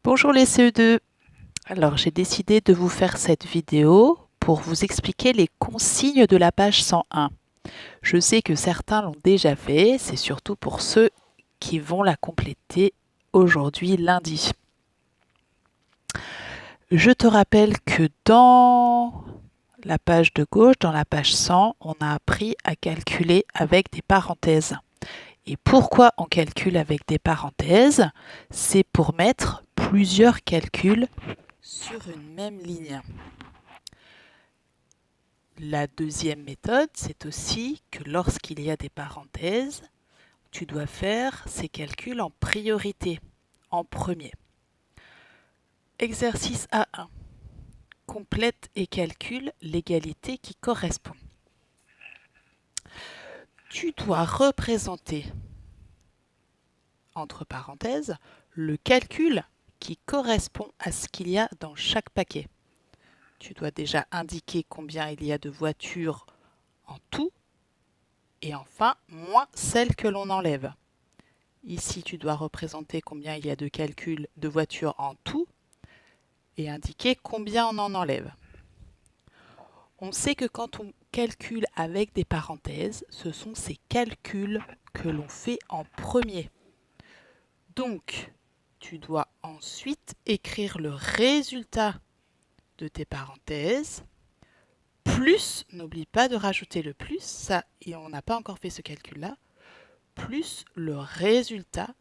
Bonjour les CE2. Alors j'ai décidé de vous faire cette vidéo pour vous expliquer les consignes de la page 101. Je sais que certains l'ont déjà fait, c'est surtout pour ceux qui vont la compléter aujourd'hui lundi. Je te rappelle que dans la page de gauche, dans la page 100, on a appris à calculer avec des parenthèses. Et pourquoi on calcule avec des parenthèses? C'est pour mettre plusieurs calculs sur une même ligne. La deuxième méthode, c'est aussi que lorsqu'il y a des parenthèses, tu dois faire ces calculs en priorité, en premier. Exercice A1. Complète et calcule l'égalité qui correspond. Tu dois représenter, entre parenthèses, le calcul qui correspond à ce qu'il y a dans chaque paquet. Tu dois déjà indiquer combien il y a de voitures en tout et enfin, moins celle que l'on enlève. Ici, tu dois représenter combien il y a de calculs de voitures en tout et indiquer combien on en enlève. On sait que quand on calcule avec des parenthèses, ce sont ces calculs que l'on fait en premier. Donc, tu dois ensuite écrire le résultat de tes parenthèses, plus, n'oublie pas de rajouter le plus, ça, et on n'a pas encore fait ce calcul-là, plus le résultat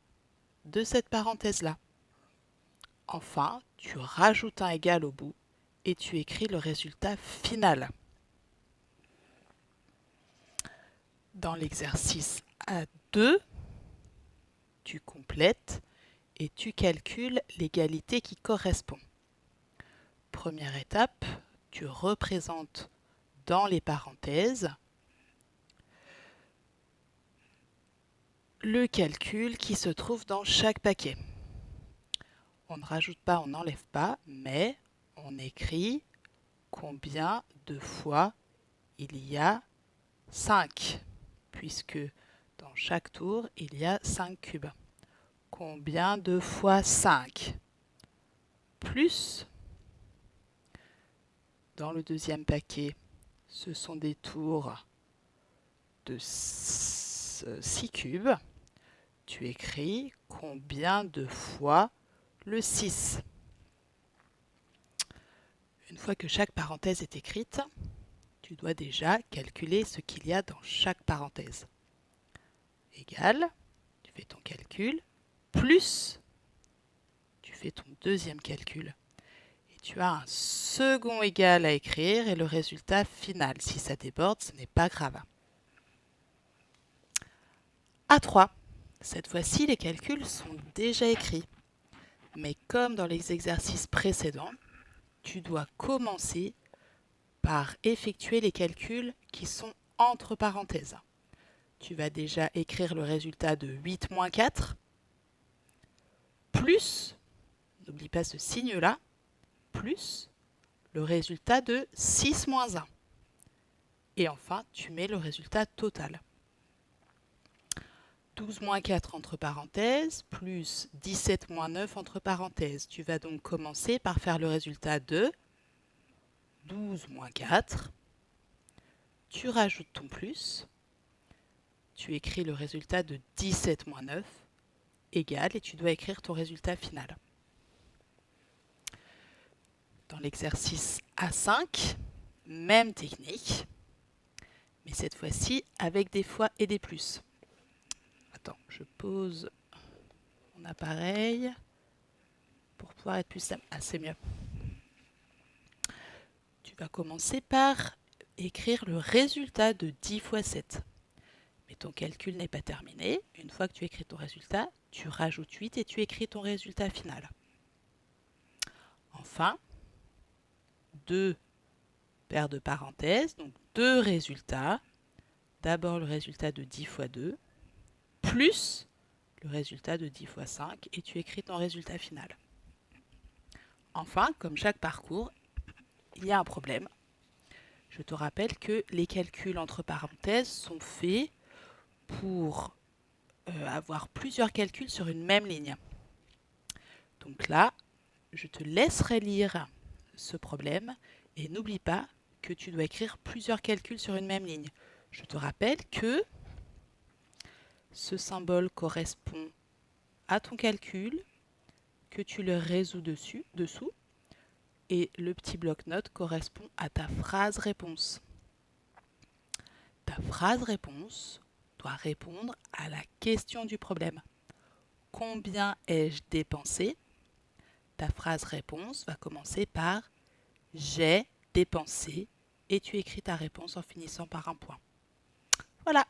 de cette parenthèse-là. Enfin, tu rajoutes un égal au bout et tu écris le résultat final. Dans l'exercice A2, tu complètes et tu calcules l'égalité qui correspond. Première étape, tu représentes dans les parenthèses le calcul qui se trouve dans chaque paquet. On ne rajoute pas, on n'enlève pas, mais on écrit combien de fois il y a 5, puisque dans chaque tour, il y a 5 cubes. Combien de fois 5? Plus, dans le deuxième paquet, ce sont des tours de 6 cubes. Tu écris combien de fois le 6. Une fois que chaque parenthèse est écrite, tu dois déjà calculer ce qu'il y a dans chaque parenthèse. Égal, tu fais ton calcul, plus, tu fais ton deuxième calcul. Et tu as un second égal à écrire et le résultat final. Si ça déborde, ce n'est pas grave. A3. Cette fois-ci, les calculs sont déjà écrits. Mais comme dans les exercices précédents, tu dois commencer par effectuer les calculs qui sont entre parenthèses. Tu vas déjà écrire le résultat de 8 moins 4, plus, n'oublie pas ce signe-là, plus le résultat de 6 moins 1. Et enfin, tu mets le résultat total. 12 moins 4 entre parenthèses, plus 17 moins 9 entre parenthèses. Tu vas donc commencer par faire le résultat de 12 moins 4. Tu rajoutes ton plus. Tu écris le résultat de 17 moins 9 égale et tu dois écrire ton résultat final. Dans l'exercice A5, même technique, mais cette fois-ci avec des fois et des plus. Attends, je pose mon appareil pour pouvoir être plus simple. Ah, c'est mieux. Tu vas commencer par écrire le résultat de 10 fois 7. Mais ton calcul n'est pas terminé. Une fois que tu écris ton résultat, tu rajoutes 8 et tu écris ton résultat final. Enfin, 2 paires de parenthèses, donc 2 résultats. D'abord le résultat de 10 fois 2, plus le résultat de 10 fois 5, et tu écris ton résultat final. Enfin, comme chaque parcours, il y a un problème. Je te rappelle que les calculs entre parenthèses sont faits pour avoir plusieurs calculs sur une même ligne. Donc là, je te laisserai lire ce problème et n'oublie pas que tu dois écrire plusieurs calculs sur une même ligne. Je te rappelle que ce symbole correspond à ton calcul, que tu le résous dessous, et le petit bloc-notes correspond à ta phrase réponse. Ta phrase réponse doit répondre à la question du problème. Combien ai-je dépensé? Ta phrase réponse va commencer par j'ai dépensé et tu écris ta réponse en finissant par un point. Voilà.